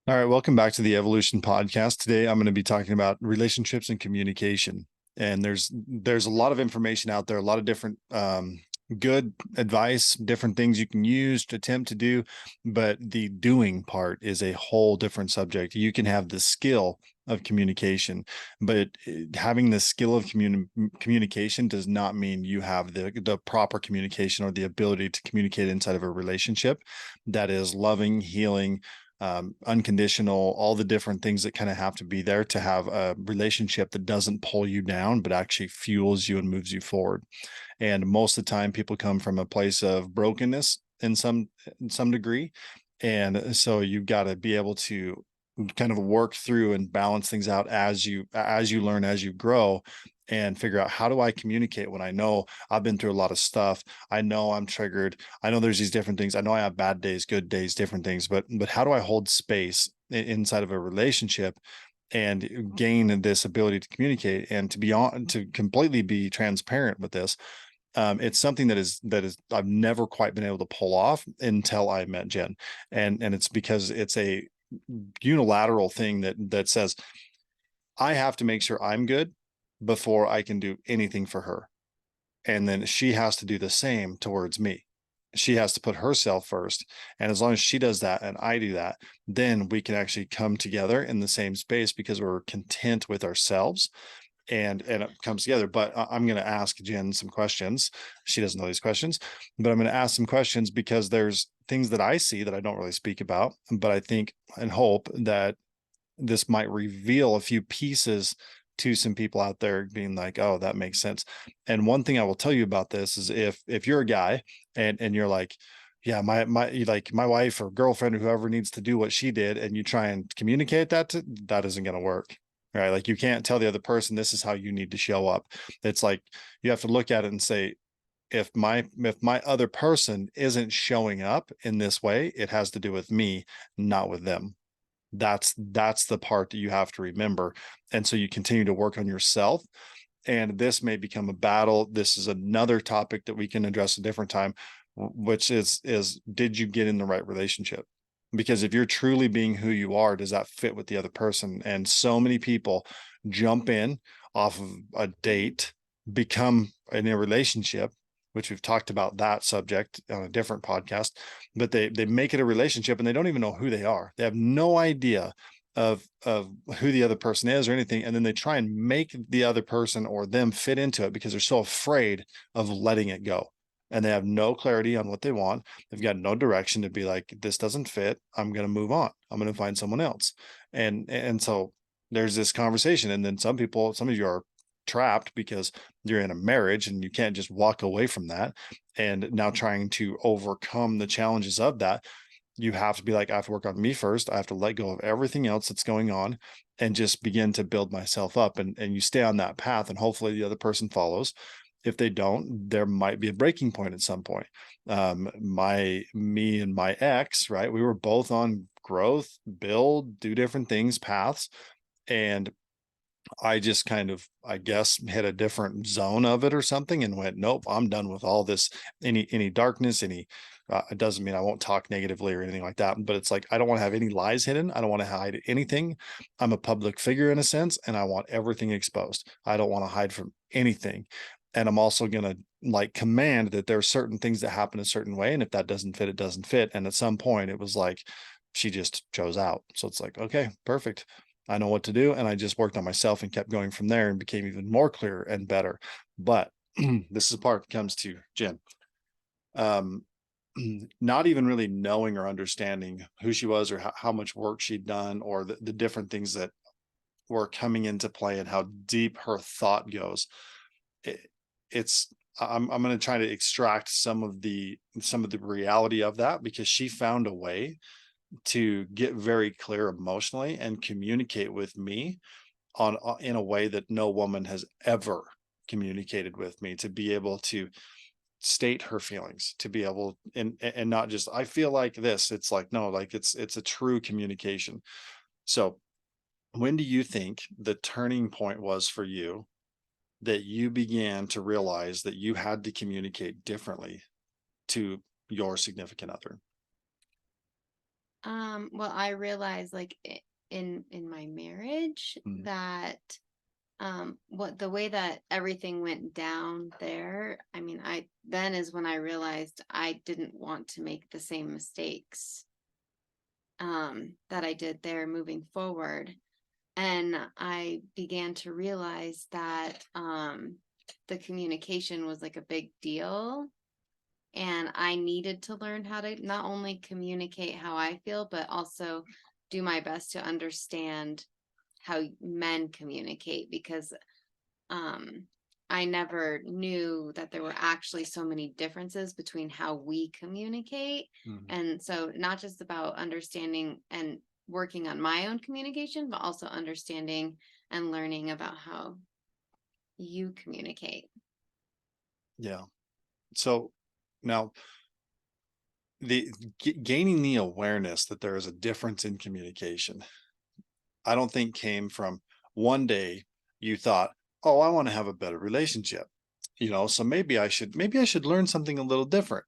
All right, welcome back to the Evolution Podcast. Today I'm going to be talking about relationships and communication. And there's a lot of information out there, a lot of different good advice, different things you can use to attempt to do, but the doing part is a whole different subject. You can have the skill of communication, but having the skill of communication does not mean you have the proper communication or the ability to communicate inside of a relationship that is loving, healing, unconditional, all the different things that kind of have to be there to have a relationship that doesn't pull you down, but actually fuels you and moves you forward. And most of the time, people come from a place of brokenness in some degree, and so you've got to be able to kind of work through and balance things out as you learn, as you grow, and figure out, how do I communicate when I know I've been through a lot of stuff? I know I'm triggered. I know there's these different things. I know I have bad days, good days, different things, but how do I hold space inside of a relationship and gain this ability to communicate and to completely be transparent with this? It's something that is I've never quite been able to pull off until I met Jen, and it's because it's a unilateral thing that says I have to make sure I'm good before I can do anything for her. And then she has to do the same towards me. She has to put herself first. And as long as she does that and I do that, then we can actually come together in the same space because we're content with ourselves, and it comes together. But I'm going to ask Jen some questions. She doesn't know these questions, but I'm going to ask some questions because there's things that I see that I don't really speak about, but I think and hope that this might reveal a few pieces to some people out there being like, oh, that makes sense. And one thing I will tell you about this is, if you're a guy and you're like, yeah, my wife or girlfriend or whoever needs to do what she did, and you try and communicate that isn't going to work. Right? Like, you can't tell the other person this is how you need to show up. It's like you have to look at it and say, if my other person isn't showing up in this way, it has to do with me, not with them. That's the part that you have to remember. And so you continue to work on yourself, and this may become a battle. This is another topic that we can address a different time, which is did you get in the right relationship? Because if you're truly being who you are, does that fit with the other person? And so many people jump in off of a date, become in a relationship, which we've talked about that subject on a different podcast, but they make it a relationship and they don't even know who they are. They have no idea of who the other person is or anything, and then they try and make the other person or them fit into it because they're so afraid of letting it go, and they have no clarity on what they want. They've got no direction to be like, this doesn't fit, I'm going to move on, I'm going to find someone else. And so there's this conversation, and then some of you are trapped because you're in a marriage and you can't just walk away from that, and now trying to overcome the challenges of that, you have to be like, I have to work on me first. I have to let go of everything else that's going on and just begin to build myself up. And you stay on that path, and hopefully the other person follows. If they don't, there might be a breaking point at some point. Me and my ex, right? We were both on growth, build, do different things, paths. And I just kind of, I guess, hit a different zone of it or something and went, nope, I'm done with all this, any darkness, it doesn't mean I won't talk negatively or anything like that, but it's like, I don't want to have any lies hidden. I don't want to hide anything. I'm a public figure in a sense, and I want everything exposed. I don't want to hide from anything. And I'm also going to like command that there are certain things that happen a certain way. And if that doesn't fit, it doesn't fit. And at some point it was like, she just chose out. So it's like, okay, perfect. I know what to do. And I just worked on myself and kept going from there and became even more clear and better. But this is the part that comes to Jen. Um, Not even really knowing or understanding who she was, or how much work she'd done, or the different things that were coming into play and how deep her thought goes. It, it's I'm going to try to extract some of the reality of that, because she found a way to get very clear emotionally and communicate with me on in a way that no woman has ever communicated with me, to be able to state her feelings, to be able, and not just, I feel like this. It's like, no, like it's a true communication. So when do you think the turning point was for you, that you began to realize that you had to communicate differently to your significant other? Well, I realized like in my marriage Mm. that what the way that everything went down there, I mean, I then is when I realized I didn't want to make the same mistakes that I did there moving forward. And I began to realize that the communication was like a big deal. And I needed to learn how to not only communicate how I feel, but also do my best to understand how men communicate, because um, I never knew that there were actually so many differences between how we communicate. Mhm. And so, not just about understanding and working on my own communication, but also understanding and learning about how you communicate. Yeah. So now the gaining the awareness that there is a difference in communication, I don't think came from one day you thought, "Oh, I want to have a better relationship." So maybe I should learn something a little different.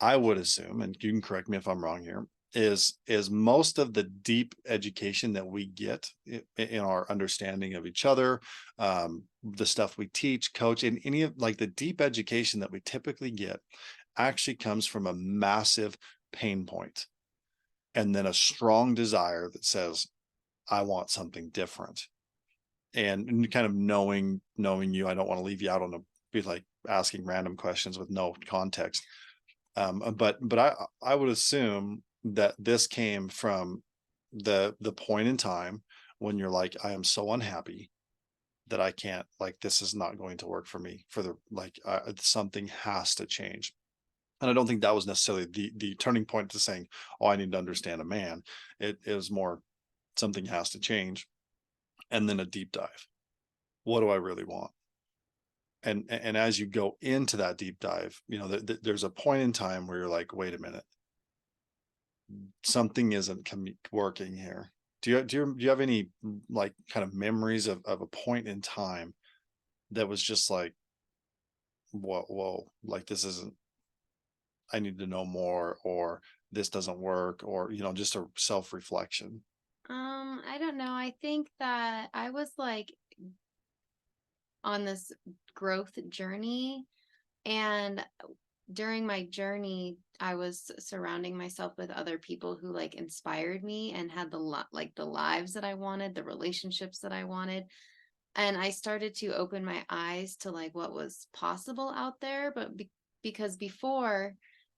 I would assume, and you can correct me if I'm wrong here, is most of the deep education that we get in our understanding of each other, the stuff we teach, coach, and any of like the deep education that we typically get actually comes from a massive pain point and then a strong desire that says, I want something different. And kind of knowing you, I don't want to leave you out on a be like asking random questions with no context. But I would assume that this came from the point in time when you're like, I am so unhappy that I can't, like, this is not going to work for me for the like something has to change. And I don't think that was necessarily the turning point to saying, oh, I need to understand a man. It was more something has to change, and then a deep dive. What do I really want? And as you go into that deep dive, there's a point in time where you're like, wait a minute, something isn't working here. Do you have any like kind of memories of a point in time that was just like, whoa, like this isn't, I need to know more, or this doesn't work, or just a self-reflection. I don't know. I think that I was like on this growth journey, and during my journey I was surrounding myself with other people who like inspired me and had like the lives that I wanted, the relationships that I wanted. And I started to open my eyes to like what was possible out there. But because before,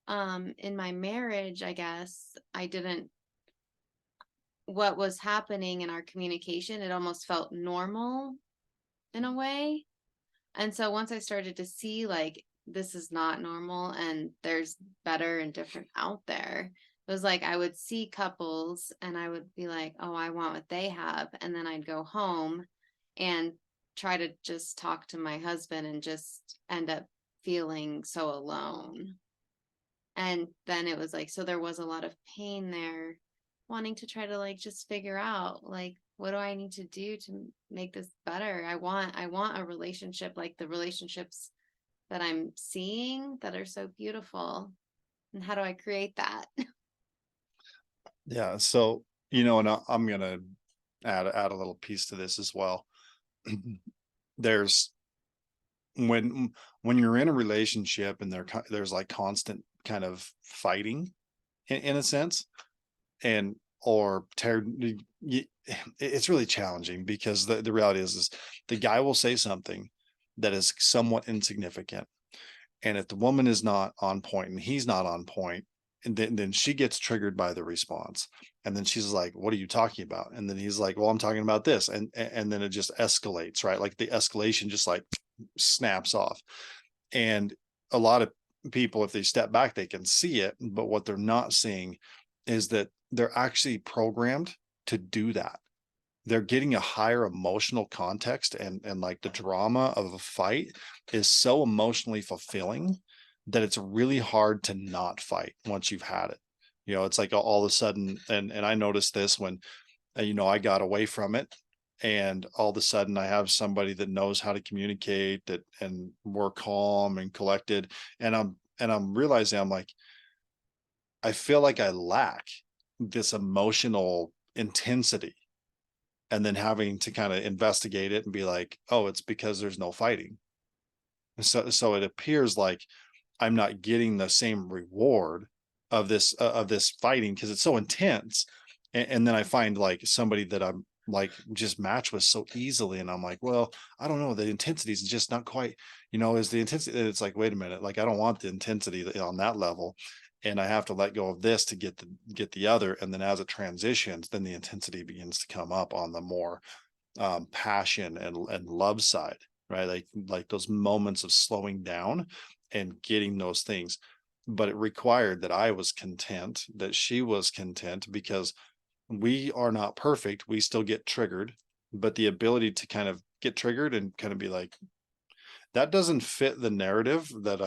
in my marriage, I guess I didn't, what was happening in our communication, it almost felt normal in a way. And so once I started to see like this is not normal and there's better and different out there, it was like I would see couples and I would be like, oh, I want what they have. And then I'd go home and try to just talk to my husband and just end up feeling so alone. And then it was like, so there was a lot of pain there, wanting to try to like just figure out like what do I need to do to make this better. I want a relationship like the relationships that I'm seeing that are so beautiful. And how do I create that? Yeah. So, and I'm gonna add a little piece to this as well. There's when when you're in a relationship and there's like constant kind of fighting in a sense, and or it's really challenging because the reality is the guy will say something that is somewhat insignificant, and if the woman is not on point and he's not on point, and then she gets triggered by the response, and then she's like, what are you talking about? And then he's like, well, I'm talking about this, and then it just escalates, right? Like the escalation just like snaps off. And a lot of people, if they step back, they can see it, but what they're not seeing is that they're actually programmed to do that. They're getting a higher emotional context, and like the drama of a fight is so emotionally fulfilling that it's really hard to not fight once you've had it. It's like all of a sudden, and I noticed this when I got away from it, and all of a sudden I have somebody that knows how to communicate, that and more calm and collected, and I'm realizing I'm like, I feel like I lack this emotional intensity, and then having to kind of investigate it and be like, oh, it's because there's no fighting. So it appears like I'm not getting the same reward of this fighting because it's so intense. And then I find like somebody that I'm like just match with so easily, and I'm like, well, I don't know, the intensity is just not quite, is the intensity. It's like, wait a minute, like I don't want the intensity on that level, and I have to let go of this to get the other. And then as it transitions, then the intensity begins to come up on the more passion and love side, right? Like those moments of slowing down and getting those things. But it required that I was content, that she was content, because we are not perfect. We still get triggered, but the ability to kind of get triggered and kind of be like, that doesn't fit the narrative that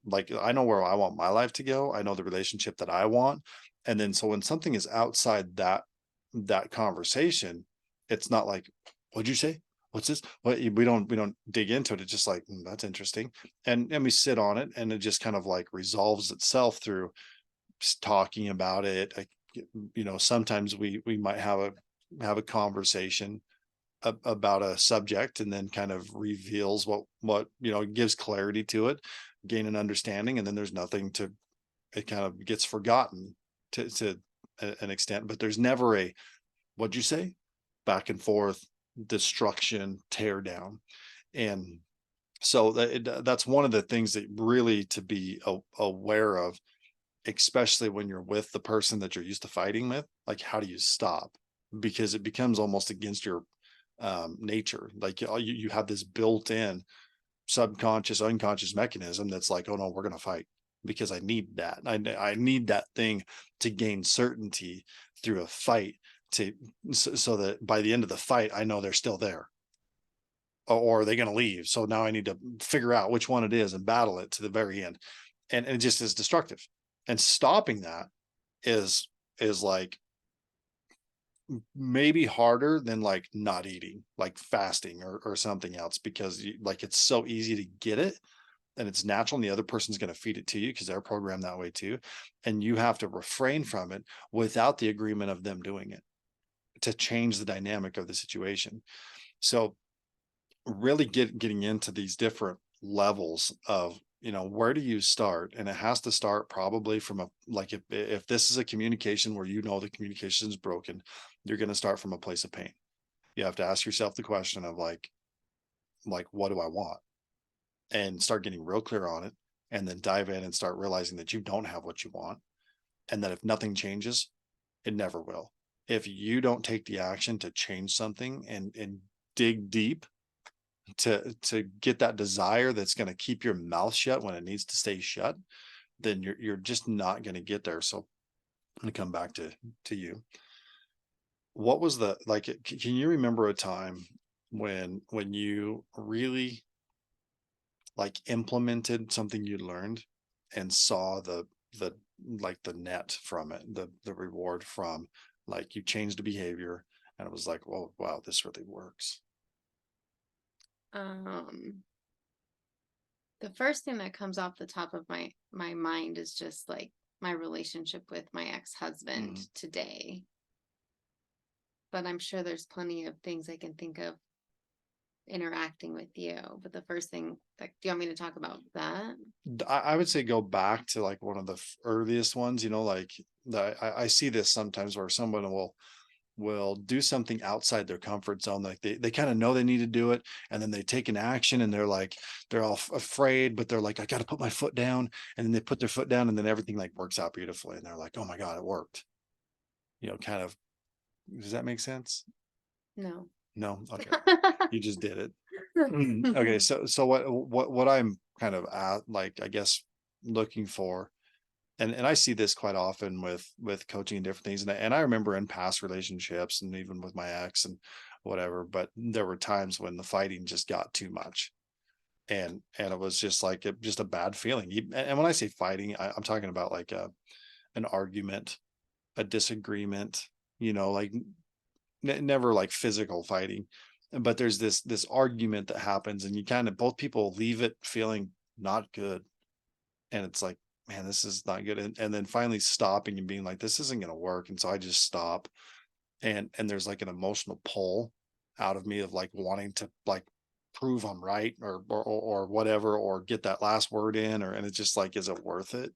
like I know where I want my life to go. I know the relationship that I want. And then so when something is outside that conversation, it's not like, what'd you say? What's this? What we don't dig into it. It's just like, that's interesting. And we sit on it, and it just kind of like resolves itself through talking about it. Like, sometimes we might have a conversation about a subject, and then kind of reveals what gives clarity to it, gain an understanding, and then there's nothing to, it kind of gets forgotten to an extent. But there's never a, what'd you say, back and forth, destruction, tear down. And so that's one of the things that really to be aware of, especially when you're with the person that you're used to fighting with. Like, how do you stop? Because it becomes almost against your nature. Like, you have this built-in subconscious, unconscious mechanism that's like, oh no, we're gonna fight because I need that. I need that thing to gain certainty through a fight, to so that by the end of the fight, I know they're still there, or are they going to leave? So now I need to figure out which one it is and battle it to the very end. And it just is destructive. And stopping that is like maybe harder than like not eating, like fasting or something else, because like it's so easy to get it and it's natural, and the other person's going to feed it to you because they're programmed that way too. And you have to refrain from it without the agreement of them doing it to change the dynamic of the situation. So really getting into these different levels of, where do you start? And it has to start probably from a, like, if this is a communication where the communication is broken, you're going to start from a place of pain. You have to ask yourself the question of like what do I want, and start getting real clear on it, and then dive in and start realizing that you don't have what you want, and that if nothing changes, it never will. If you don't take the action to change something and dig deep to get that desire that's going to keep your mouth shut when it needs to stay shut, then you're just not going to get there. So I'm going to come back to you. What was the, like, can you remember a time when you really like implemented something you learned and saw the like the net from it, the reward from, like, you changed the behavior and it was like, oh wow, this really works? Um, the first thing that comes off the top of my mind is just like my relationship with my ex-husband Mhm. today. But I'm sure there's plenty of things I can think of interacting with you. But the first thing, like, do you want me to talk about that? I would say go back to like one of the earliest ones, like I see this sometimes where someone will do something outside their comfort zone. Like they kind of know they need to do it, and then they take an action, and they're like, they're all afraid, but they're like, I got to put my foot down. And then they put their foot down, and then everything like works out beautifully. And they're like, oh my God, it worked. Kind of, does that make sense? No. No. Okay. You just did it. Okay. So what I'm kind of at, like, I guess, looking for, and I see this quite often with coaching and different things. And I remember in past relationships and even with my ex and whatever, but there were times when the fighting just got too much. And it was just like just a bad feeling. And when I say fighting, I'm talking about like an argument, a disagreement, like never like physical fighting, but there's this argument that happens, and you kind of, both people leave it feeling not good. And it's like, man, this is not good. And then finally stopping and being like, this isn't going to work. And so I just stop. And there's like an emotional pull out of me of like wanting to like prove I'm right, or whatever, or get that last word in, and it's just like, is it worth it?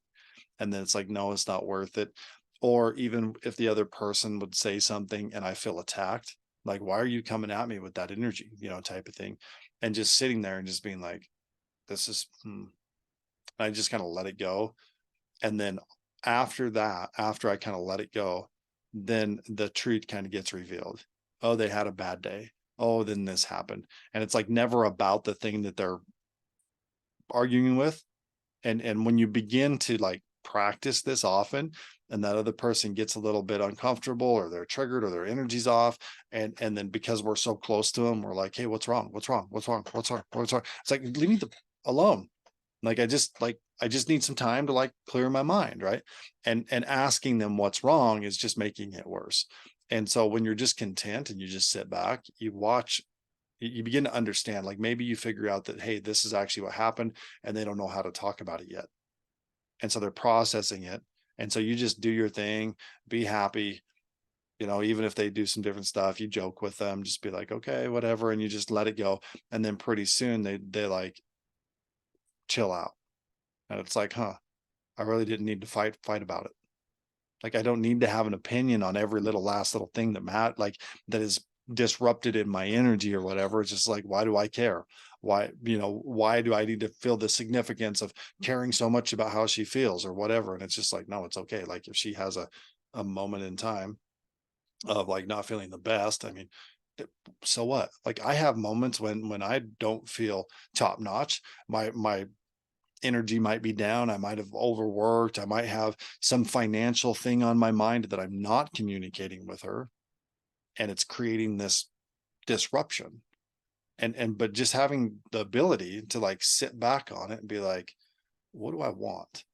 And then it's like, no, it's not worth it. Or even if the other person would say something and I feel attacked, like, why are you coming at me with that energy, type of thing. And just sitting there and just being like, this is, I just kind of let it go. And then after that, after I kind of let it go, then the truth kind of gets revealed. Oh, they had a bad day. Oh, then this happened. And it's like never about the thing that they're arguing with. And when you begin to like practice this often, and that other person gets a little bit uncomfortable, or they're triggered, or their energy's off, and then because we're so close to them, we're like, hey, what's wrong, what's wrong, what's wrong, what's wrong, what's wrong? It's like, leave me alone. Like, I just need some time to like clear my mind, right? And asking them what's wrong is just making it worse. And so when you're just content and you just sit back, you watch, you begin to understand, like maybe you figure out that, hey, this is actually what happened, and they don't know how to talk about it yet. And so they're processing it. And so you just do your thing, be happy, even if they do some different stuff, you joke with them, just be like, okay, whatever. And you just let it go. And then pretty soon they like chill out. And it's like, huh, I really didn't need to fight about it. Like, I don't need to have an opinion on every last little thing that is disrupted in my energy or whatever. It's just like, why do I care? Why do I need to feel the significance of caring so much about how she feels or whatever? And it's just like, no, it's okay. Like, if she has a moment in time of like not feeling the best, I mean, so what? Like, I have moments when I don't feel top notch. My energy might be down. I might have overworked. I might have some financial thing on my mind that I'm not communicating with her. And it's creating this disruption. But just having the ability to like sit back on it and be like, what do I want?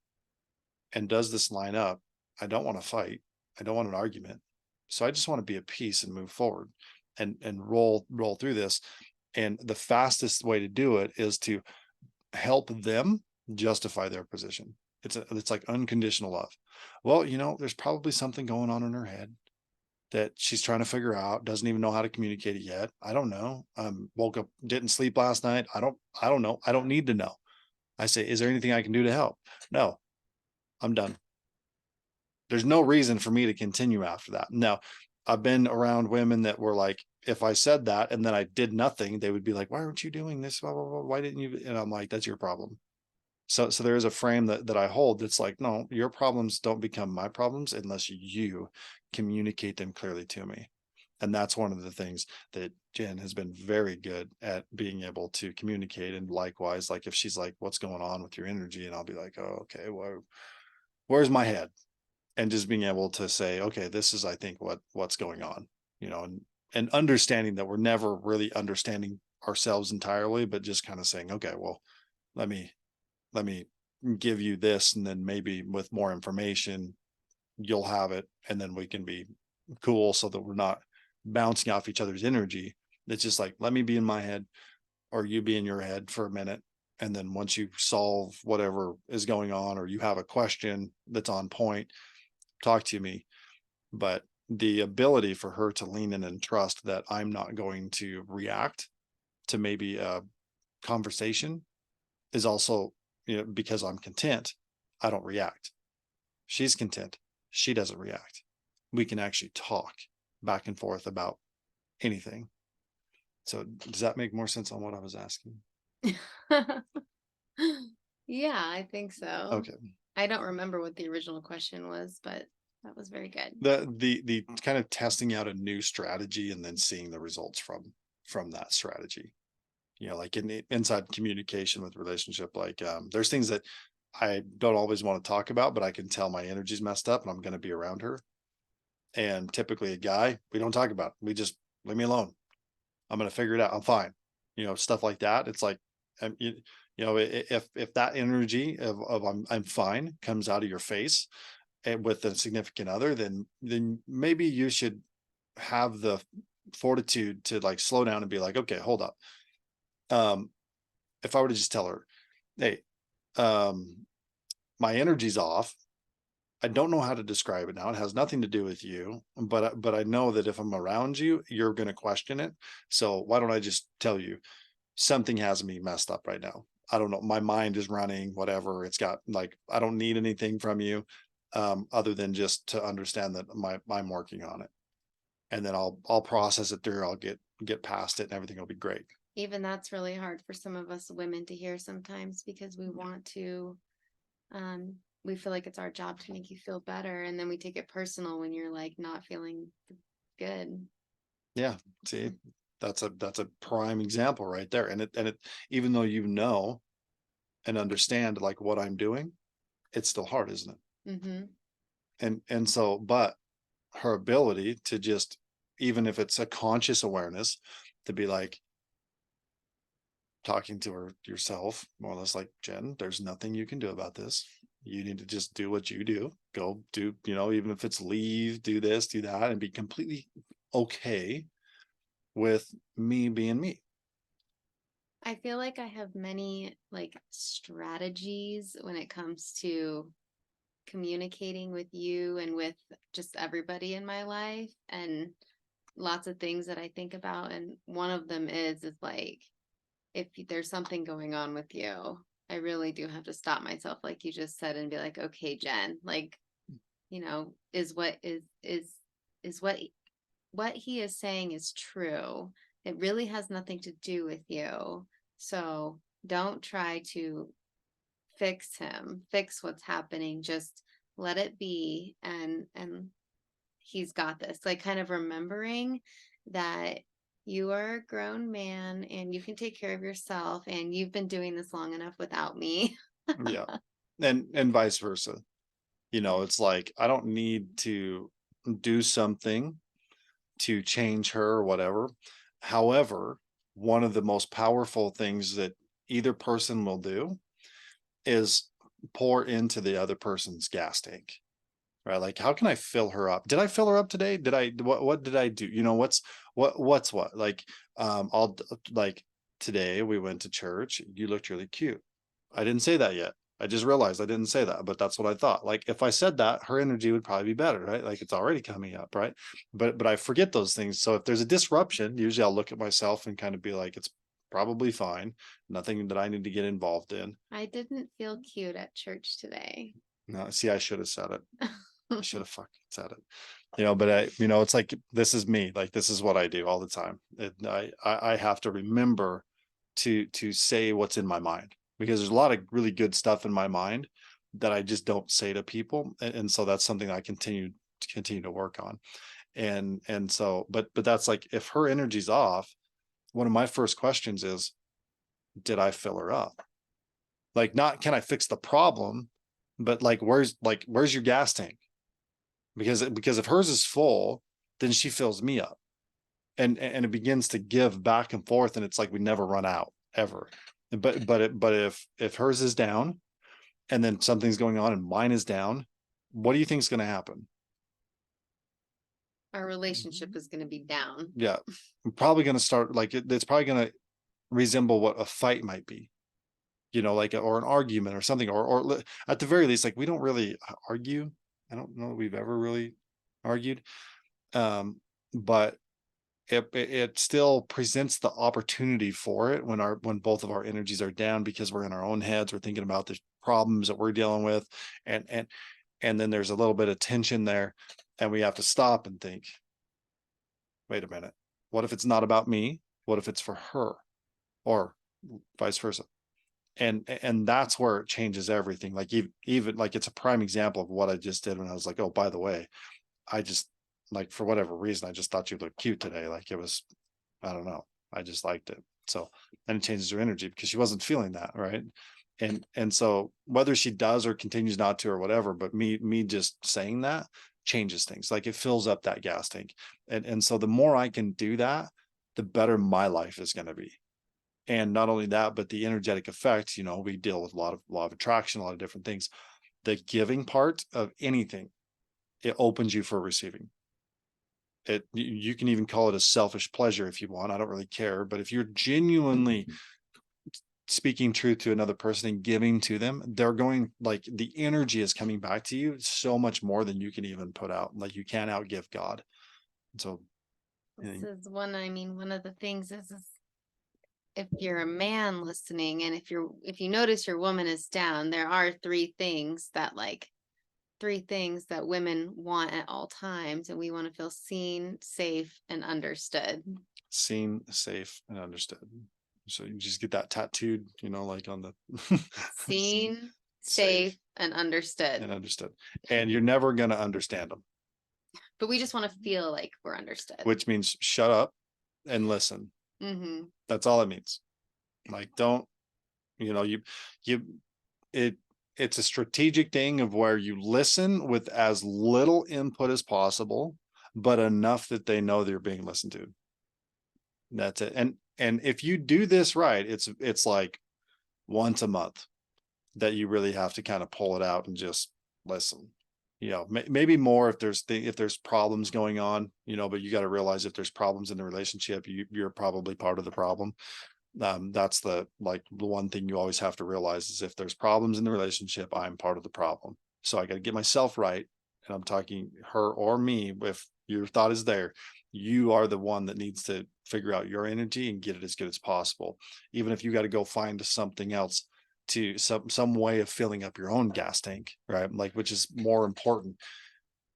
And does this line up? I don't want to fight. I don't want an argument. So I just want to be at peace and move forward and roll through this. And the fastest way to do it is to help them justify their position. It's like unconditional love. Well, there's probably something going on in her head that she's trying to figure out, doesn't even know how to communicate it yet. I don't know. Woke up, didn't sleep last night. I don't know. I don't need to know. I say, is there anything I can do to help? No, I'm done. There's no reason for me to continue after that. Now, I've been around women that were like, if I said that and then I did nothing, they would be like, why aren't you doing this? Blah, blah, blah. Why didn't you? And I'm like, that's your problem. So there is a frame that I hold that's like, no, your problems don't become my problems unless you communicate them clearly to me. And that's one of the things that Jen has been very good at, being able to communicate. And likewise, like if she's like, what's going on with your energy? And I'll be like, oh, okay, well, where's my head? And just being able to say, okay, this is, I think, what's going on, and understanding that we're never really understanding ourselves entirely, but just kind of saying, okay, well, let me let me give you this, and then maybe with more information you'll have it, and then we can be cool, so that we're not bouncing off each other's energy. It's just like, let me be in my head, or you be in your head for a minute, and then once you solve whatever is going on, or you have a question that's on point, talk to me. But the ability for her to lean in and trust that I'm not going to react to maybe a conversation is also, because I'm content, I don't react. She's content, she doesn't react. We can actually talk back and forth about anything. So does that make more sense on what I was asking? Yeah, I think so. Okay. I don't remember what the original question was, but that was very good. The kind of testing out a new strategy and then seeing the results from that strategy. Like in the inside communication with relationship, like there's things that I don't always want to talk about, but I can tell my energy's messed up and I'm going to be around her. And typically a guy, we don't talk about it. We just, leave me alone. I'm going to figure it out. I'm fine. Stuff like that. It's like, if that energy of I'm fine comes out of your face, and with a significant other, then maybe you should have the fortitude to like slow down and be like, okay, hold up. If I were to just tell her, hey, um, my energy's off. I don't know how to describe it now. It has nothing to do with you, but I know that if I'm around you, you're going to question it. So why don't I just tell you something has me messed up right now? I don't know. My mind is running, whatever. It's got like, I don't need anything from you, other than just to understand that I'm working on it. And then I'll process it through. I'll get past it and everything will be great. Even that's really hard for some of us women to hear sometimes, because we want to, we feel like it's our job to make you feel better, and then we take it personal when you're like not feeling good. Yeah. See, that's a prime example right there. And it even though you know and understand like what I'm doing, it's still hard, isn't it? Mm-hmm. And so, but her ability to just, even if it's a conscious awareness, to be like talking to her yourself, more or less like, Jen, there's nothing you can do about this. You need to just do what you do. Go do, even if it's leave, do this, do that, and be completely okay with me being me. I feel like I have many like strategies when it comes to communicating with you and with just everybody in my life, and lots of things that I think about. And one of them is like, if there's something going on with you, I really do have to stop myself, like you just said, and be like, okay, Jen, like, is what he is saying is true. It really has nothing to do with you. So don't try to fix him, fix what's happening. Just let it be, and he's got this. Like, kind of remembering that you are a grown man and you can take care of yourself, and you've been doing this long enough without me. Yeah. And vice versa. It's like, I don't need to do something to change her or whatever. However, one of the most powerful things that either person will do is pour into the other person's gas tank. Right? Like, how can I fill her up? Did I fill her up today? What did I do? What's what? Like, I'll like, today we went to church. You looked really cute. I didn't say that yet. I just realized I didn't say that, but that's what I thought. Like, if I said that, her energy would probably be better, right? Like, it's already coming up, right? But I forget those things. So if there's a disruption, usually I'll look at myself and kind of be like, it's probably fine. Nothing that I need to get involved in. I didn't feel cute at church today. No, see, I should have said it. I should have fucking said it. But it's like, this is me. Like, this is what I do all the time. I have to remember to say what's in my mind, because there's a lot of really good stuff in my mind that I just don't say to people. And so that's something I continue to work on. And so, but that's like, if her energy's off, one of my first questions is, did I fill her up? Like, not can I fix the problem, but like, where's your gas tank? Because if hers is full, then she fills me up, and it begins to give back and forth, and it's like we never run out ever. But if hers is down, and then something's going on and mine is down, what do you think is going to happen? Our relationship is going to be down. Yeah, I'm probably going to start like it's probably going to resemble what a fight might be, like, or an argument or something, or at the very least, like, we don't really argue. I don't know that we've ever really argued, but it still presents the opportunity for it when both of our energies are down, because we're in our own heads, we're thinking about the problems that we're dealing with, and then there's a little bit of tension there, and we have to stop and think, wait a minute, what if it's not about me? What if it's for her? Or vice versa. And that's where it changes everything. Like, even like, it's a prime example of what I just did when I was like, oh, by the way, I just, like, for whatever reason, I just thought you looked cute today. Like, it was, I don't know, I just liked it. So then it changes her energy, because she wasn't feeling that, right? And so whether she does or continues not to or whatever, but me just saying that changes things. Like, it fills up that gas tank. And so the more I can do that, the better my life is going to be. And not only that, but the energetic effect, we deal with a lot of law of attraction, a lot of different things. The giving part of anything, it opens you for receiving. You can even call it a selfish pleasure if you want. I don't really care. But if you're genuinely speaking truth to another person and giving to them, they're going, like, the energy is coming back to you so much more than you can even put out. Like, you can't outgive God. So, This is one, I mean, one of the things is if you're a man listening, and if you notice your woman is down, there are three things that women want at all times, and we want to feel seen, safe, and understood. seen, safe, and understood. So you just get that tattooed, like on the Seen, safe, safe, and understood. and understood. And you're never going to understand them, But we just want to feel like we're understood. which means shut up and listen. Mm-hmm. That's all it means. Like, don't, you, it, it's a strategic thing of where you listen with as little input as possible, but enough that they know they're being listened to. That's it. And if you do this right, it's like once a month that you really have to kind of pull it out and just listen. Maybe more if there's problems going on, but you got to realize if there's problems in the relationship, you're probably part of the problem. That's the one thing you always have to realize is if there's problems in the relationship, I'm part of the problem. So I got to get myself right. And I'm talking her or me. If your thought is there, you are the one that needs to figure out your energy and get it as good as possible. Even if you got to go find something else to some way of filling up your own gas tank, right? Like, which is more important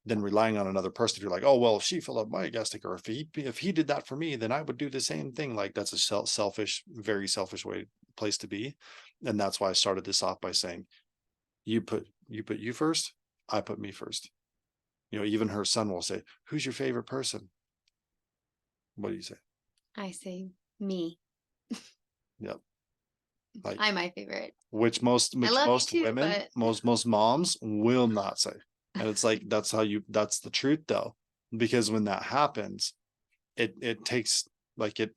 than relying on another person. If you're like, oh, well, if she filled up my gas tank, or if he did that for me, then I would do the same thing. Like, that's a selfish, very selfish place to be. And that's why I started this off by saying, you put you first, I put me first. Even her son will say, who's your favorite person? What do you say? I say me. Yep. Like, I'm my favorite. which most Too, women, but most moms will not say. And it's like, that's the truth though. Because when that happens, it takes, like, it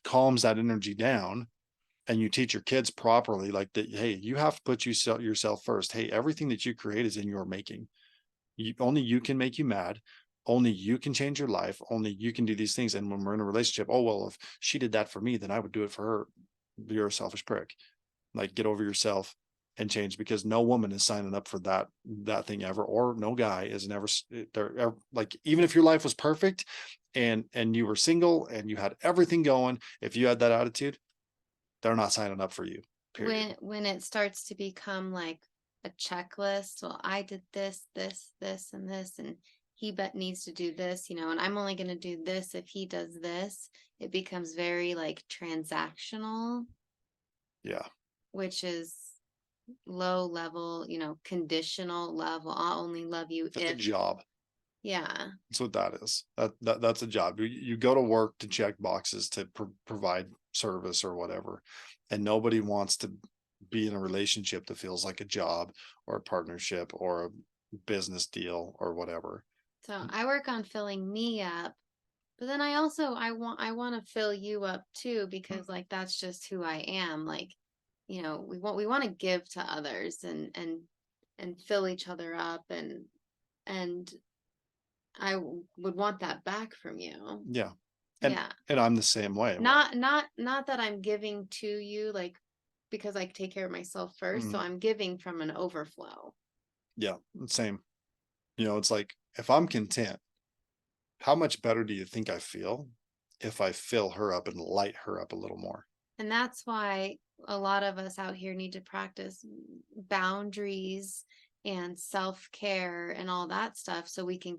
calms that energy down, and you teach your kids properly, like, that, hey, you have to put yourself first. Hey, everything that you create is in your making. Only you can make you mad. Only you can change your life. Only you can do these things. And when we're in a relationship, oh, well, if she did that for me, then I would do it for her. You're a selfish prick. Like, get over yourself and change, because no woman is signing up for that thing ever, or no guy is never there. Like, even if your life was perfect and you were single and you had everything going, if you had that attitude, they're not signing up for you. Period. when it starts to become like a checklist, well, I did this, and this, and he needs to do this, and I'm only going to do this if he does this. It becomes very like transactional. Yeah. Which is low level, conditional love. I'll only love you It's a if. job. Yeah. That's what that is. That's a job. You go to work to check boxes to provide service or whatever, and nobody wants to be in a relationship that feels like a job or a partnership or a business deal or whatever. So I work on filling me up, but then I want to fill you up too, because like that's just who I am. Like, we want to give to others and fill each other up, and I would want that back from you. Yeah. Yeah. And I'm the same way. Not that I'm giving to you, like, because I take care of myself first. So Mhm. I'm giving from an overflow. Yeah, same. It's like, if I'm content, how much better do you think I feel if I fill her up and light her up a little more? And that's why a lot of us out here need to practice boundaries and self-care and all that stuff, so we can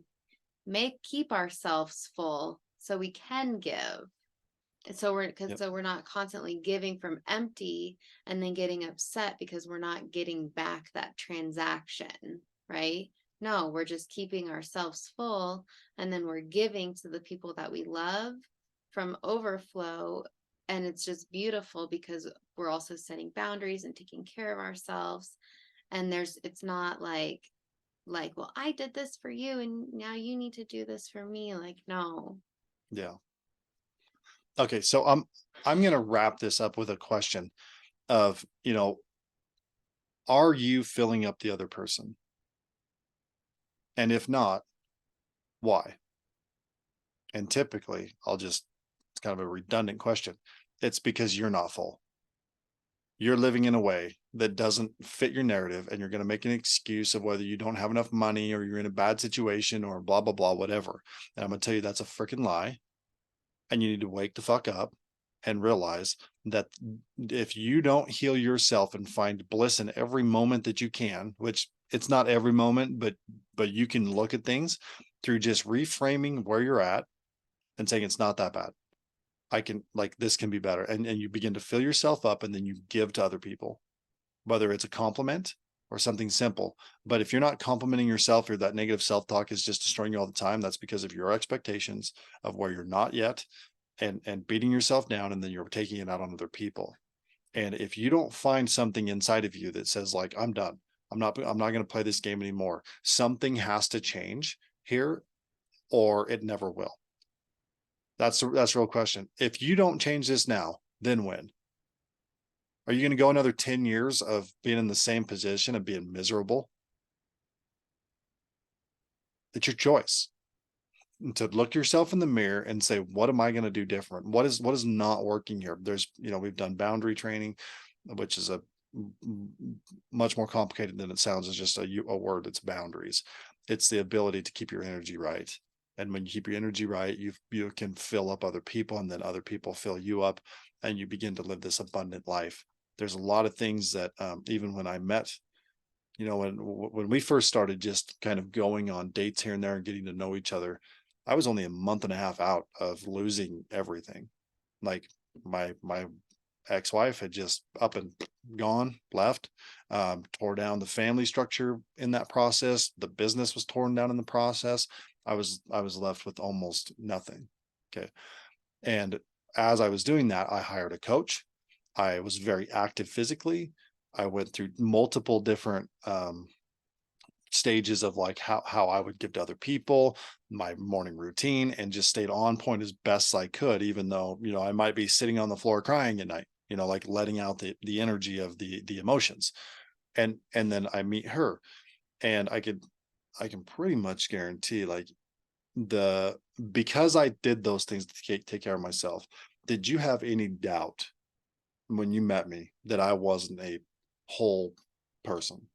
keep ourselves full, so we can give. And so Yep. so we're not constantly giving from empty and then getting upset because we're not getting back that transaction, right? No, we're just keeping ourselves full, and then we're giving to the people that we love from overflow. And it's just beautiful because we're also setting boundaries and taking care of ourselves. And it's not like, well, I did this for you and now you need to do this for me. Like, no. Yeah. Okay, so I'm going to wrap this up with a question of, are you filling up the other person? And if not, why? And typically, it's kind of a redundant question. It's because you're not full. you're living in a way that doesn't fit your narrative, and you're going to make an excuse of whether you don't have enough money or you're in a bad situation or blah, blah, blah, whatever. And I'm going to tell you that's a freaking lie. And you need to wake the fuck up and realize that if you don't heal yourself and find bliss in every moment that you can, which it's not every moment, but you can look at things through just reframing where you're at and saying it's not that bad. I can, like, this can be better. And you begin to fill yourself up, and then you give to other people, whether it's a compliment or something simple. But if you're not complimenting yourself, or that negative self-talk is just destroying you all the time, that's because of your expectations of where you're not yet, and beating yourself down, and then you're taking it out on other people. And if you don't find something inside of you that says, like, I'm done, I'm not going to play this game anymore, something has to change here, or it never will. That's the real question. If you don't change this now, then when? Are you going to go another 10 years of being in the same position and being miserable? It's your choice to look yourself in the mirror and say, what am I going to do different? What is not working here? There's, we've done boundary training, which is a much more complicated than it sounds. It's just a word. It's boundaries. It's the ability to keep your energy right. And when you keep your energy right, you can fill up other people, and then other people fill you up, and you begin to live this abundant life. There's a lot of things that, even when I met, when we first started just kind of going on dates here and there and getting to know each other, I was only a month and a half out of losing everything. Like, my ex-wife had just up and gone, left, tore down the family structure in that process. The business was torn down in the process. I was left with almost nothing. Okay. And as I was doing that, I hired a coach. I was very active physically. I went through multiple different stages of, like, how I would give to other people, my morning routine, and just stayed on point as best I could, even though, I might be sitting on the floor crying at night, like letting out the energy of the emotions. And then I meet her, and I can pretty much guarantee, like, because I did those things to take care of myself. Did you have any doubt when you met me that I wasn't a whole person?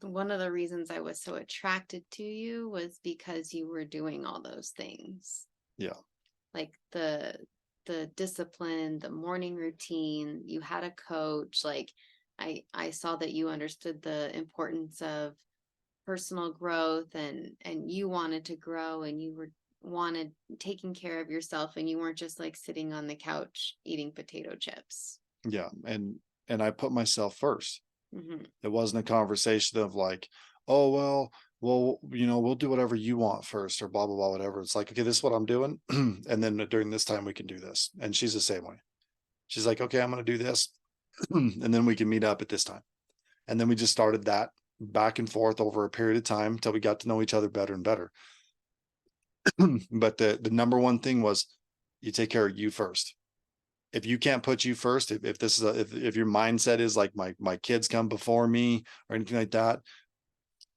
One of the reasons I was so attracted to you was because you were doing all those things. Yeah. Like the discipline, the morning routine, you had a coach. Like, I saw that you understood the importance of personal growth, and you wanted to grow, and you were wanted taking care of yourself, and you weren't just like sitting on the couch eating potato chips. Yeah. And I put myself first. Hmm. It wasn't a conversation of, like, oh, well, we'll do whatever you want first, or blah, blah, blah, whatever. It's like, okay, this is what I'm doing. And then during this time we can do this. And she's the same way. She's like, okay, I'm going to do this. And then we can meet up at this time. And then we just started that back and forth over a period of time till we got to know each other better and better. But the number one thing was, you take care of you first. If you can't put you first, if this is if your mindset is like, my kids come before me, or anything like that,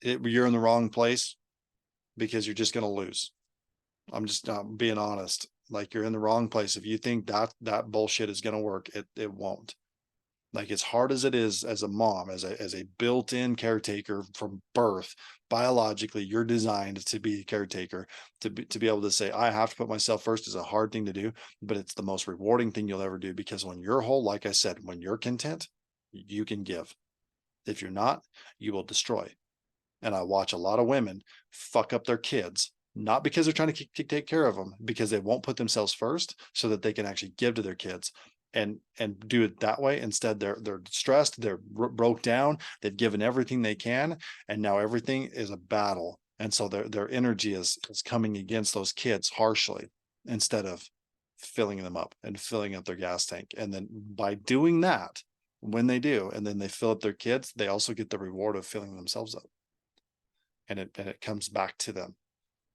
you're in the wrong place, because you're just going to lose. I'm just being honest. Like, you're in the wrong place. If you think that bullshit is going to work, it won't. Like, as hard as it is, as a mom, as a built-in caretaker from birth, biologically, you're designed to be a caretaker. To be able to say, I have to put myself first, is a hard thing to do, but it's the most rewarding thing you'll ever do, because when you're whole, like I said, when you're content, you can give. If you're not, you will destroy. And I watch a lot of women fuck up their kids, not because they're trying to take care of them, because they won't put themselves first so that they can actually give to their kids, and do it that way. Instead, they're stressed, they're broke down, they've given everything they can, and now everything is a battle. And so their energy is coming against those kids harshly, instead of filling them up and filling up their gas tank. And then by doing that, when they do, and then they fill up their kids, they also get the reward of filling themselves up, and it comes back to them.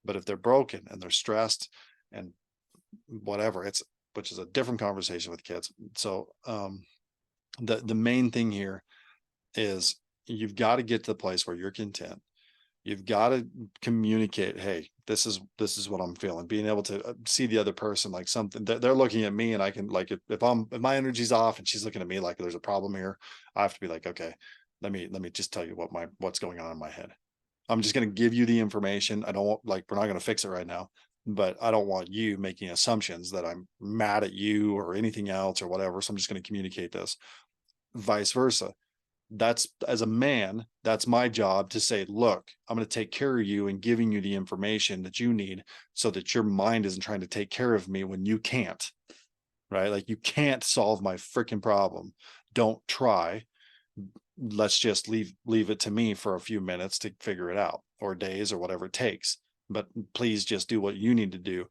But if they're broken and they're stressed and whatever, which is a different conversation with kids. So the main thing here is, you've got to get to the place where you're content, You've got to communicate, hey, this is what I'm feeling. Being able to see the other person like something that they're looking at me, and I can like if my energy's off and she's looking at me like there's a problem here, I have to be like, okay, let me just tell you what's going on in my head. I'm just going to give you the information. I don't want, like, we're not going to fix it right now, but I don't want you making assumptions that I'm mad at you or anything else or whatever. So I'm just going to communicate this. Vice versa. That's, as a man, that's my job to say, look, I'm going to take care of you and giving you the information that you need so that your mind isn't trying to take care of me when you can't, right? Like, you can't solve my freaking problem. Don't try. Let's just leave it to me for a few minutes to figure it out, or days, or whatever it takes. But please just do what you need to do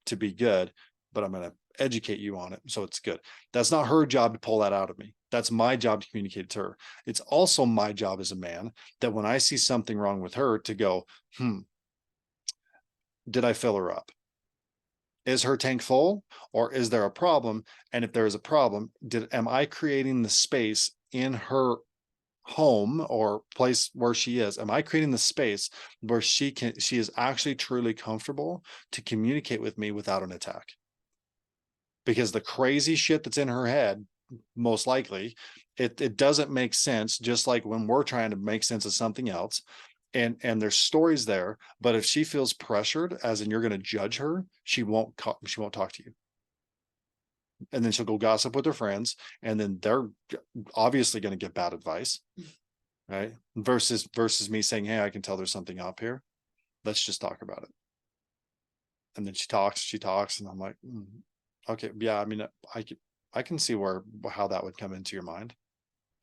to be good. But I'm going to educate you on it so it's good. That's not her job to pull that out of me. That's my job to communicate to her. It's also my job as a man that when I see something wrong with her, to go, did I fill her up? Is her tank full, or is there a problem? And if there is a problem, am I creating the space in her home or place where she is? Am I creating the space where she is actually truly comfortable to communicate with me without an attack? Because the crazy shit that's in her head, most likely, it doesn't make sense, just like when we're trying to make sense of something else. And there's stories there, but if she feels pressured, as in you're going to judge her, she won't talk to you. And then she'll go gossip with her friends, and then they're obviously going to get bad advice, right? Versus me saying, hey, I can tell there's something up here. Let's just talk about it. And then she talks, and I'm like, okay, yeah, I mean, I can see how that would come into your mind.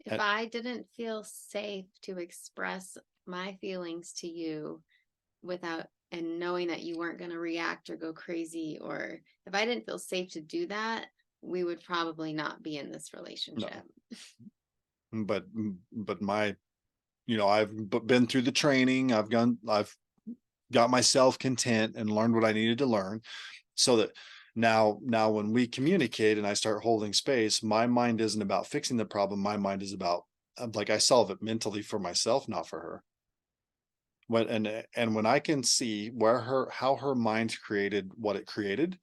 If I didn't feel safe to express my feelings to you without, and knowing that you weren't going to react or go crazy, or if I didn't feel safe to do that, we would probably not be in this relationship. No. But my, I've been through the training. I've got myself content and learned what I needed to learn, so that now when we communicate and I start holding space, my mind isn't about fixing the problem. My mind is about, like, I solve it mentally for myself, not for her. When I can see how her mind created what it created,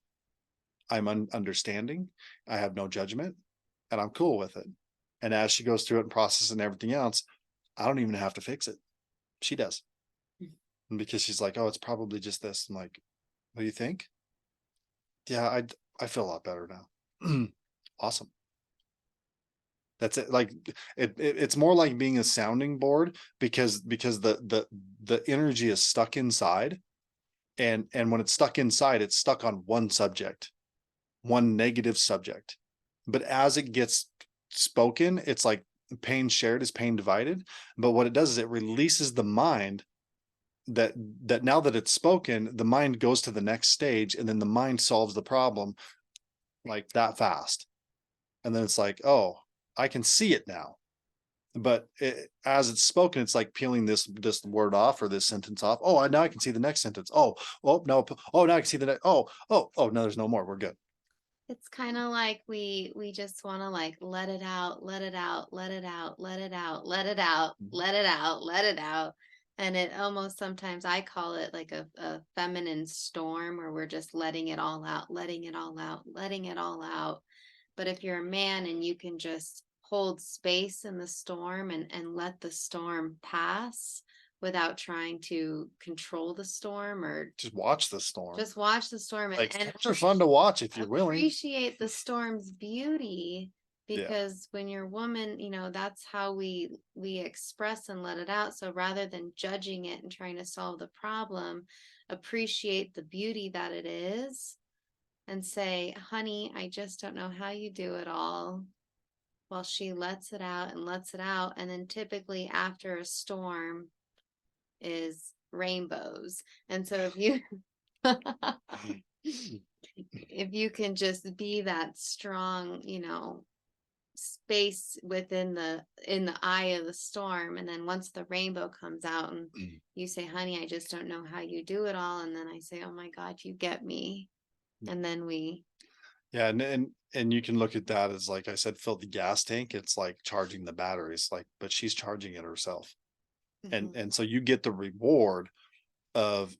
I'm understanding. I have no judgment, and I'm cool with it. And as she goes through it and processes and everything else, I don't even have to fix it. She does. Because she's like, oh, it's probably just this. I'm like, what do you think? Yeah, I feel a lot better now. Awesome. That's it. Like, it's more like being a sounding board, because the energy is stuck inside, and when it's stuck inside, it's stuck on one subject, one negative subject. But as it gets spoken, it's like pain shared is pain divided. But what it does is it releases the mind, that now that it's spoken, the mind goes to the next stage, and then the mind solves the problem like that fast. And then it's like, oh, I can see it now. But as it's spoken, it's like peeling this word off, or this sentence off. Oh, now I can see the next sentence. Oh, no. Oh, now I can see the next. Oh, no, there's no more. We're good. It's kind of like we just want to, like, let it out, let it out, let it out, let it out, let it out, let it out, let it out. And it almost, sometimes I call it like a feminine storm, where we're just letting it all out, letting it all out, letting it all out. But if you're a man and you can just hold space in the storm, and let the storm pass without trying to control the storm, or Just watch the storm. just watch the storm, Like, and storms are fun to watch if you're willing. appreciate the storm's beauty. Yeah. Because when you're a woman, that's how we express and let it out. So rather than judging it and trying to solve the problem, appreciate the beauty that it is, and say, honey, I just don't know how you do it all, while she lets it out and lets it out. And then typically after a storm is rainbows. And so if you can just be that strong, space within in the eye of the storm, and then once the rainbow comes out, and you say, honey, I just don't know how you do it all, and then I say, oh my God, you get me. And then Yeah, and you can look at that as, like I said, fill the gas tank. It's like charging the batteries, like, but she's charging it herself. Mhm. And so you get the reward of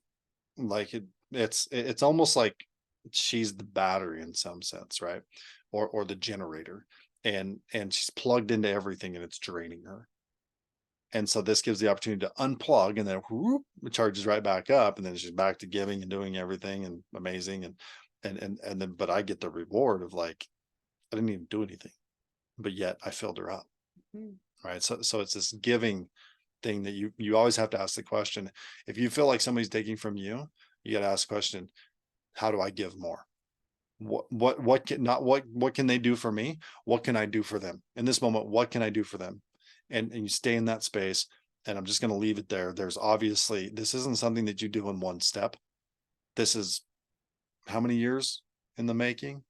like it's almost like she's the battery in some sense, right? Or the generator, and she's plugged into everything and it's draining her. And so this gives the opportunity to unplug, and then whoop, it charges right back up, and then she's back to giving and doing everything and amazing. And then but I get the reward of like I didn't even do anything, but yet I filled her up. Mhm. Right. So it's this giving thing that you always have to ask the question. If you feel like somebody's taking from you, you got to ask the question, how do I give more? What can not what can they do for me? What can I do for them? In this moment, what can I do for them? And you stay in that space. And I'm just going to leave it there. There's obviously this isn't something that you do in one step. This is how many years in the making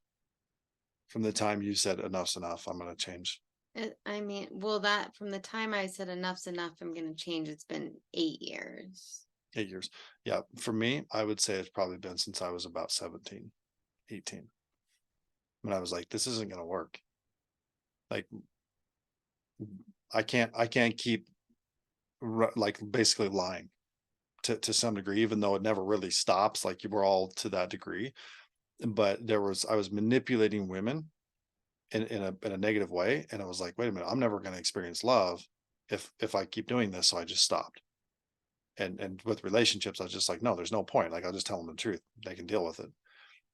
from the time you said enough's enough. I'm going to change. I mean, well, that from the time I said enough's enough, I'm going to change. It's been 8 years. 8 years. Yeah. For me, I would say it's probably been since I was about 17, 18. When I was like, this isn't going to work. Like I can't keep like basically lying to some degree, even though it never really stops. Like you were all to that degree, but I was manipulating women in a negative way. And I was like, wait a minute, I'm never going to experience love if I keep doing this. So I just stopped. And with relationships, I was just like, no, there's no point. Like I'll just tell them the truth. They can deal with it.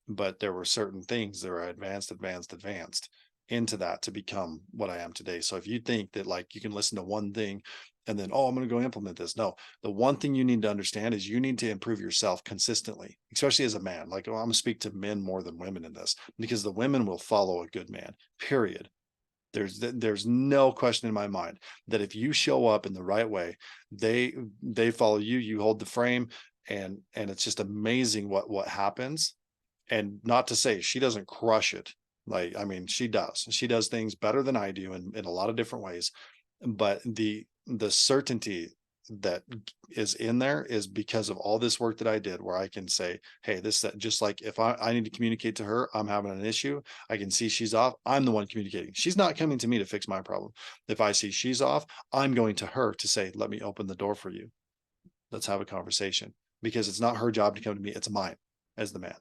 But there were certain things that were advanced into that to become what I am today. So if you think that like you can listen to one thing and then, oh, I'm going to go implement this. No, the one thing you need to understand is you need to improve yourself consistently, especially as a man. Like, oh, I'm going to speak to men more than women in this because the women will follow a good man, period. There's no question in my mind that if you show up in the right way, they follow you, you hold the frame, and it's just amazing what happens. And not to say she doesn't crush it. Like, I mean, she does things better than I do in a lot of different ways. But the certainty that is in there is because of all this work that I did, where I can say, hey, this that just like if I need to communicate to her, I'm having an issue. I can see she's off. I'm the one communicating. She's not coming to me to fix my problem. If I see she's off, I'm going to her to say, let me open the door for you. Let's have a conversation. Because it's not her job to come to me, it's mine as the man.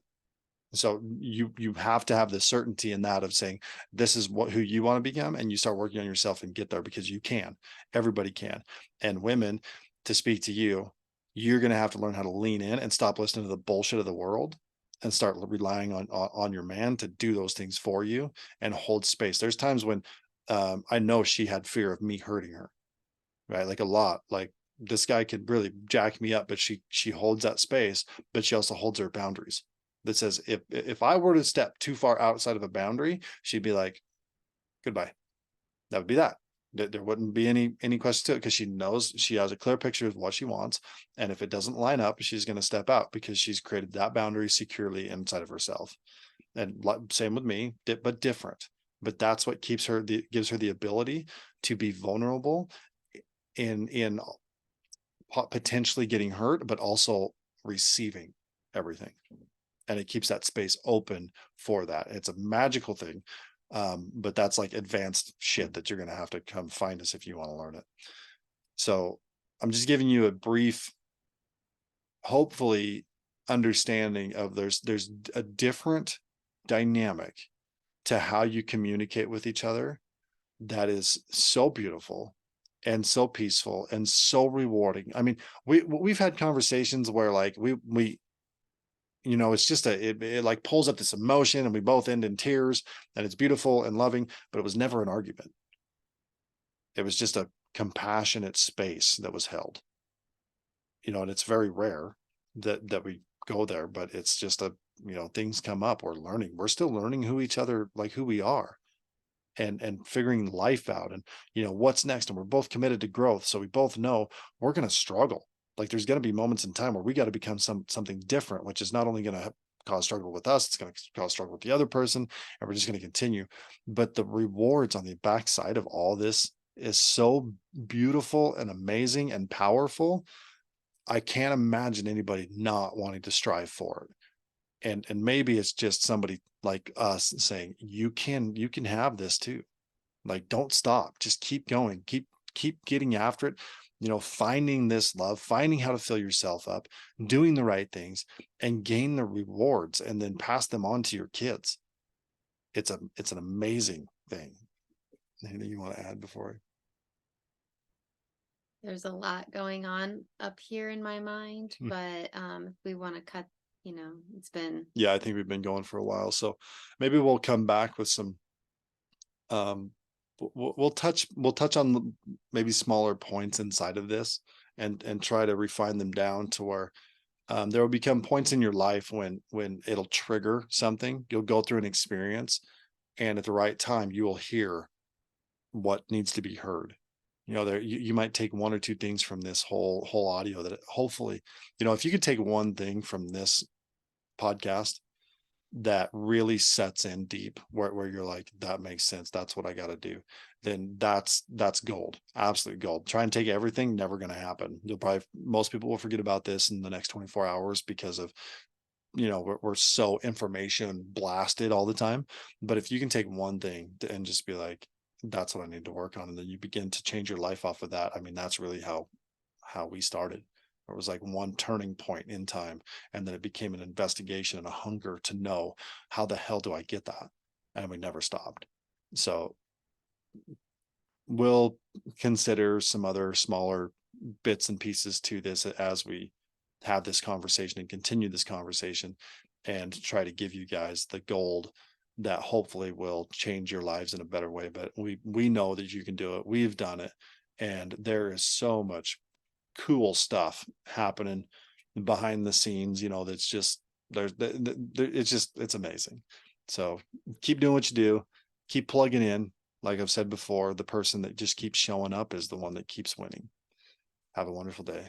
So you have to have the certainty in that of saying this is what who you want to become, and you start working on yourself and get there because you can. Everybody can. And women, to speak to you, you're going to have to learn how to lean in and stop listening to the bullshit of the world and start relying on your man to do those things for you and hold space. There's times when I know she had fear of me hurting her, right? Like a lot. Like this guy could really jack me up, but she holds that space, but she also holds her boundaries. That says if I were to step too far outside of a boundary, she'd be like, goodbye. That would be that. There wouldn't be any question to it because she knows she has a clear picture of what she wants. And if it doesn't line up, she's going to step out because she's created that boundary securely inside of herself. And same with me, but different. But that's what gives her the ability to be vulnerable in potentially getting hurt, but also receiving everything. And it keeps that space open for that. It's a magical thing. But that's like advanced shit that you're going to have to come find us if you want to learn it. So I'm just giving you a brief, hopefully, understanding of there's a different dynamic to how you communicate with each other that is so beautiful and so peaceful and so rewarding. I mean, we've had conversations where like we it's just it like pulls up this emotion and we both end in tears and it's beautiful and loving, but it was never an argument. It was just a compassionate space that was held. And it's very rare that we go there, but it's just things come up. We're still learning who each other, like who we are, and figuring life out, and what's next. And we're both committed to growth, so we both know we're going to struggle. Like there's going to be moments in time where we got to become something different, which is not only going to cause struggle with us, it's going to cause struggle with the other person, and we're just going to continue. But the rewards on the backside of all this is so beautiful and amazing and powerful. I can't imagine anybody not wanting to strive for it. And maybe it's just somebody like us saying you can have this too. Like don't stop, just keep going, keep getting after it. finding this love, finding how to fill yourself up, doing the right things, and gain the rewards, and then pass them on to your kids. It's an amazing thing. Anything you want to add before? There's a lot going on up here in my mind, Hmm. but if we want to cut, it's been Yeah, I think we've been going for a while, so maybe we'll come back with some. Um, we'll touch on maybe smaller points inside of this, and try to refine them down to where there will become points in your life when it'll trigger something. You'll go through an experience, and at the right time, you will hear what needs to be heard. You might take one or two things from this whole audio that hopefully, if you could take one thing from this podcast that really sets in deep, where you're like, that makes sense, that's what I got to do, then that's gold, absolute gold. Try and take everything, never going to happen. Most people will forget about this in the next 24 hours because of, we're so information blasted all the time. But if you can take one thing and just be like, that's what I need to work on, and then you begin to change your life off of that. I mean, that's really how we started. It was like one turning point in time, and then it became an investigation and a hunger to know, how the hell do I get that? And we never stopped. So we'll consider some other smaller bits and pieces to this as we have this conversation and continue this conversation, and try to give you guys the gold that hopefully will change your lives in a better way. But we know that you can do it. We've done it. And there is so much cool stuff happening behind the scenes, that's just, it's amazing. So keep doing what you do, keep plugging in. Like I've said before, the person that just keeps showing up is the one that keeps winning. Have a wonderful day.